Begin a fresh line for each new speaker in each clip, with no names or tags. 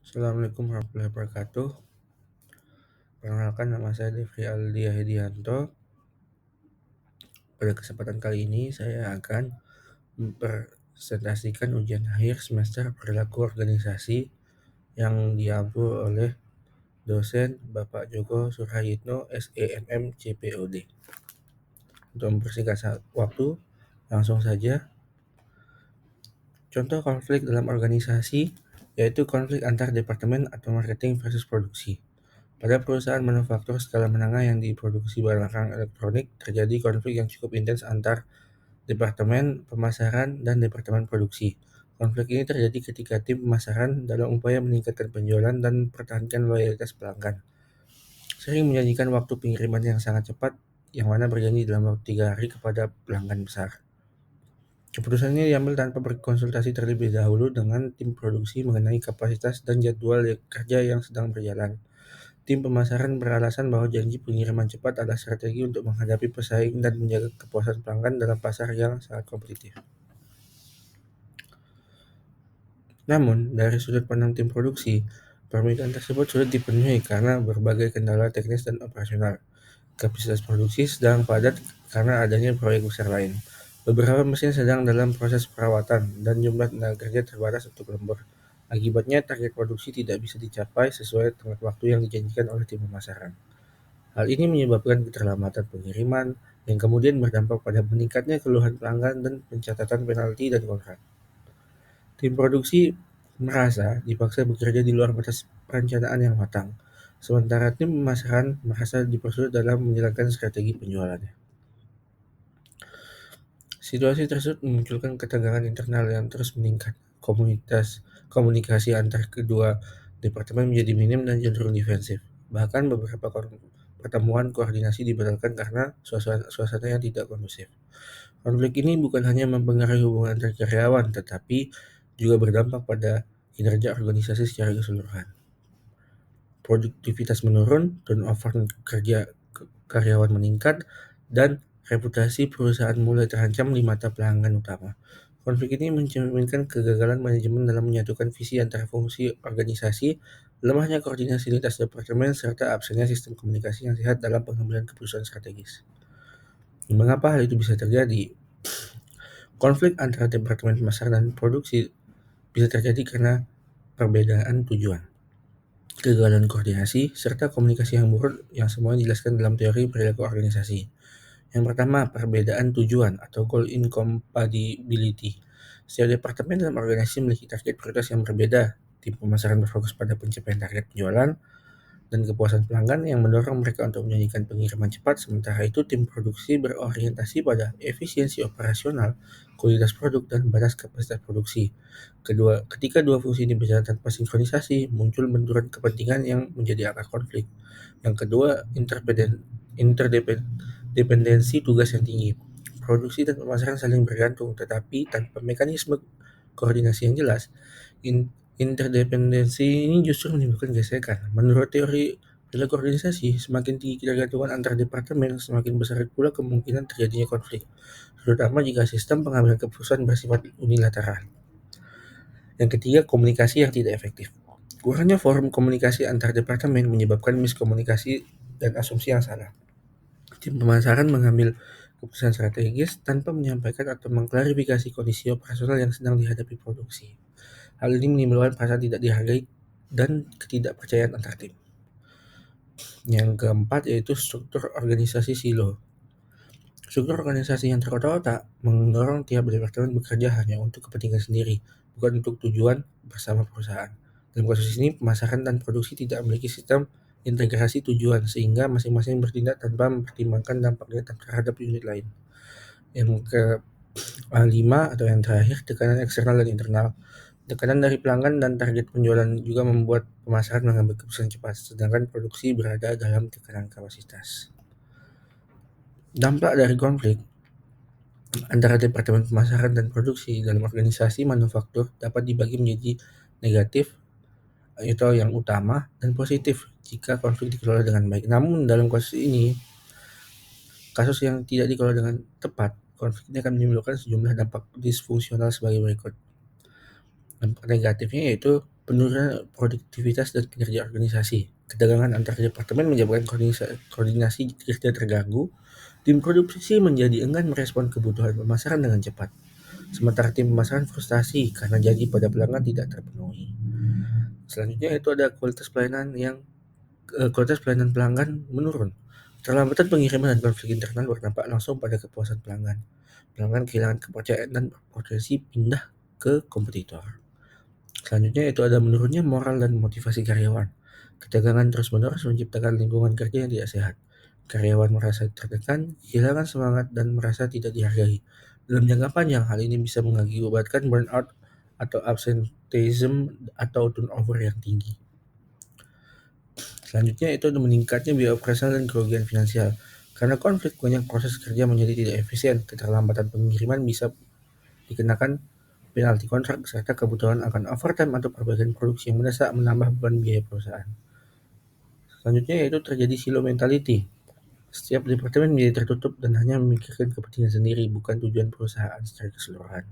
Assalamualaikum warahmatullahi wabarakatuh. Perkenalkan, nama saya Devri Aldia Hedianto. Pada kesempatan kali ini saya akan mempresentasikan ujian akhir semester perilaku organisasi yang diampu oleh dosen Bapak Joko Surhayitno SEMM CPOD. Untuk mempersingkat waktu, langsung saja. Contoh konflik dalam organisasi yaitu konflik antar departemen atau marketing versus produksi. Pada perusahaan manufaktur skala menengah yang diproduksi barang elektronik, terjadi konflik yang cukup intens antar departemen pemasaran dan departemen produksi. Konflik ini terjadi ketika tim pemasaran dalam upaya meningkatkan penjualan dan mempertahankan loyalitas pelanggan, sering menjanjikan waktu pengiriman yang sangat cepat, yang mana berjanji dalam waktu 3 hari kepada pelanggan besar. Keputusan ini diambil tanpa berkonsultasi terlebih dahulu dengan tim produksi mengenai kapasitas dan jadwal kerja yang sedang berjalan. Tim pemasaran beralasan bahwa janji pengiriman cepat adalah strategi untuk menghadapi pesaing dan menjaga kepuasan pelanggan dalam pasar yang sangat kompetitif. Namun, dari sudut pandang tim produksi, permintaan tersebut sulit dipenuhi karena berbagai kendala teknis dan operasional. Kapasitas produksi sedang padat karena adanya proyek besar lain. Beberapa mesin sedang dalam proses perawatan dan jumlah tenaga kerja terbatas untuk lembur. Akibatnya, target produksi tidak bisa dicapai sesuai tenggat waktu yang dijanjikan oleh tim pemasaran. Hal ini menyebabkan keterlambatan pengiriman yang kemudian berdampak pada meningkatnya keluhan pelanggan dan pencatatan penalti dan kontrak. Tim produksi merasa dipaksa bekerja di luar batas perencanaan yang matang, sementara tim pemasaran merasa dipersulit dalam menjalankan strategi penjualannya. Situasi tersebut memunculkan ketegangan internal yang terus meningkat. Komunikasi antar kedua departemen menjadi minim dan cenderung defensif. Bahkan beberapa pertemuan koordinasi dibatalkan karena suasana yang tidak kondusif. Konflik ini bukan hanya mempengaruhi hubungan antar karyawan, tetapi juga berdampak pada kinerja organisasi secara keseluruhan. Produktivitas menurun, turnover kerja karyawan meningkat, dan reputasi perusahaan mulai terancam di mata pelanggan utama. Konflik ini mencerminkan kegagalan manajemen dalam menyatukan visi antara fungsi organisasi, lemahnya koordinasi lintas departemen, serta absennya sistem komunikasi yang sehat dalam pengambilan keputusan strategis. Mengapa hal itu bisa terjadi? Konflik antara departemen pemasaran dan produksi bisa terjadi karena perbedaan tujuan, kegagalan koordinasi, serta komunikasi yang buruk yang semuanya dijelaskan dalam teori perilaku organisasi. Yang pertama, perbedaan tujuan atau goal incompatibility. Setiap departemen dalam organisasi memiliki target prioritas yang berbeda. Tim pemasaran berfokus pada pencapaian target penjualan dan kepuasan pelanggan yang mendorong mereka untuk menyanyikan pengiriman cepat. Sementara itu, tim produksi berorientasi pada efisiensi operasional, kualitas produk, dan batas kapasitas produksi. Ketika dua fungsi ini berjalan tanpa sinkronisasi, muncul benturan kepentingan yang menjadi akar konflik. Yang kedua, interdependensi tugas yang tinggi. Produksi dan pemasaran saling bergantung, tetapi tanpa mekanisme koordinasi yang jelas, interdependensi ini justru menimbulkan gesekan. Menurut teori perilaku organisasi, semakin tinggi ketergantungan antar departemen, semakin besar pula kemungkinan terjadinya konflik, terutama jika sistem pengambilan keputusan bersifat unilateral. Yang ketiga, komunikasi yang tidak efektif. Kurangnya forum komunikasi antar departemen menyebabkan miskomunikasi dan asumsi yang salah. Tim pemasaran mengambil keputusan strategis tanpa menyampaikan atau mengklarifikasi kondisi operasional yang sedang dihadapi produksi. Hal ini menimbulkan perasaan tidak dihargai dan ketidakpercayaan antar tim. Yang keempat yaitu struktur organisasi silo. Struktur organisasi yang terkotak-kotak mendorong tiap departemen bekerja hanya untuk kepentingan sendiri, bukan untuk tujuan bersama perusahaan. Dalam kasus ini, pemasaran dan produksi tidak memiliki sistem integrasi tujuan, sehingga masing-masing bertindak tanpa mempertimbangkan dampaknya terhadap unit lain. Yang kelima atau yang terakhir, tekanan eksternal dan internal. Tekanan dari pelanggan dan target penjualan juga membuat pemasaran mengambil keputusan cepat, sedangkan produksi berada dalam tekanan kapasitas. Dampak dari konflik antara departemen pemasaran dan produksi dalam organisasi manufaktur dapat dibagi menjadi negatif atau yang utama dan positif jika konflik dikelola dengan baik. Namun dalam kasus yang tidak dikelola dengan tepat, konflik ini akan menimbulkan sejumlah dampak disfungsional sebagai berikut. Dampak negatifnya yaitu penurunan produktivitas dan kinerja organisasi. Ketegangan antar departemen menyebabkan koordinasi kerja terganggu. Tim produksi menjadi enggan merespon kebutuhan pemasaran dengan cepat. Sementara tim pemasaran frustasi karena janji pada pelanggan tidak terpenuhi. Selanjutnya itu ada kualitas pelayanan pelanggan menurun. Keterlambatan pengiriman dan konflik internal berdampak langsung pada kepuasan pelanggan. Pelanggan kehilangan kepercayaan dan berpotensi pindah ke kompetitor. Selanjutnya itu ada menurunnya moral dan motivasi karyawan. Ketegangan terus-menerus menciptakan lingkungan kerja yang tidak sehat. Karyawan merasa tertekan, kehilangan semangat, dan merasa tidak dihargai. Dalam jangka panjang, hal ini bisa mengakibatkan burnout atau absenteeism atau turnover yang tinggi. Selanjutnya itu ada meningkatnya biaya operasional dan kerugian finansial. Karena konflik, banyak proses kerja menjadi tidak efisien. Keterlambatan pengiriman bisa dikenakan penalti kontrak serta kebutuhan akan overtime atau perbaikan produksi yang mendesak menambah beban biaya perusahaan. Selanjutnya yaitu terjadi silo mentality. Setiap departemen menjadi tertutup dan hanya memikirkan kepentingan sendiri, bukan tujuan perusahaan secara keseluruhan.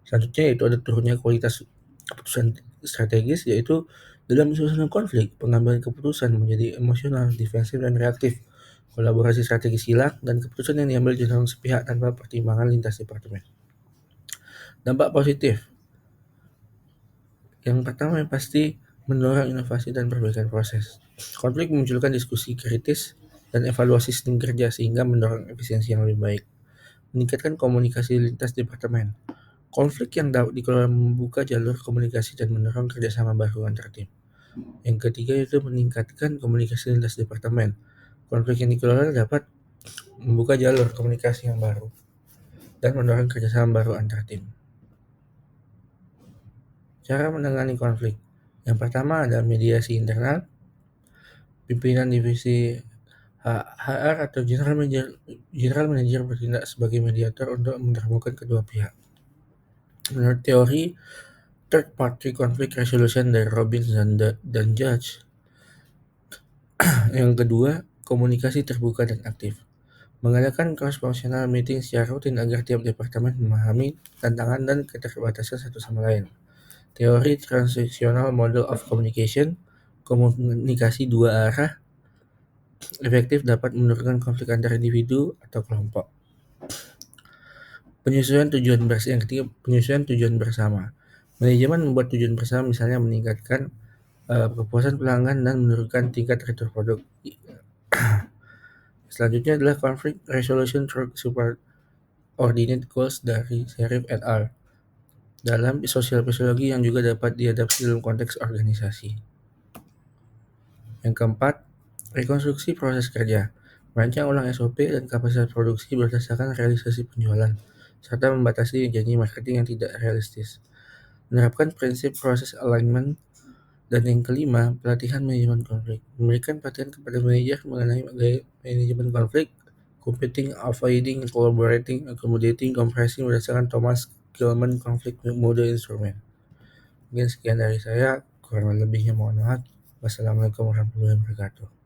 Selanjutnya yaitu ada turunnya kualitas keputusan strategis, yaitu dalam suasana konflik, pengambilan keputusan menjadi emosional, defensif, dan reaktif. Kolaborasi strategis hilang, dan keputusan yang diambil cenderung sepihak tanpa pertimbangan lintas departemen. Dampak positif. Yang pertama yang pasti mendorong inovasi dan perbaikan proses. Konflik memunculkan diskusi kritis dan evaluasi sistem kerja sehingga mendorong efisiensi yang lebih baik. Meningkatkan komunikasi lintas departemen. Konflik yang dapat dikelola membuka jalur komunikasi dan mendorong kerjasama baru antar tim. Yang ketiga itu meningkatkan komunikasi lintas departemen. Konflik yang dikelola dapat membuka jalur komunikasi yang baru dan mendorong kerjasama baru antar tim. Cara menangani konflik. Yang pertama ada mediasi internal. Pimpinan divisi HR atau general manager bertindak sebagai mediator untuk mempertemukan kedua pihak. Menurut teori third party conflict resolution dari Robbins dan Judge, yang kedua, komunikasi terbuka dan aktif. Mengadakan cross-functional meeting secara rutin agar tiap departemen memahami tantangan dan keterbatasan satu sama lain. Teori transactional model of communication, komunikasi dua arah efektif dapat menurunkan konflik antar individu atau kelompok. Penyesuaian tujuan bersama. Yang ketiga, penyesuaian tujuan bersama. Manajemen membuat tujuan bersama, misalnya meningkatkan kepuasan pelanggan dan menurunkan tingkat return produk. Selanjutnya adalah conflict resolution through subordinate goals dari Sherif et al. Dalam sosial psikologi yang juga dapat diadaptasi dalam konteks organisasi. Yang keempat, rekonstruksi proses kerja. Merancang ulang SOP dan kapasitas produksi berdasarkan realisasi penjualan, serta membatasi janji marketing yang tidak realistis. Menerapkan prinsip proses alignment. Dan yang kelima, pelatihan manajemen konflik. Memberikan pelatihan kepada manajer mengenai manajemen konflik, competing, avoiding, collaborating, accommodating, compressing berdasarkan Thomas Gilman Conflict Model Instrument. Mungkin sekian dari saya, kurang lebihnya mohon maaf. Wassalamualaikum warahmatullahi wabarakatuh.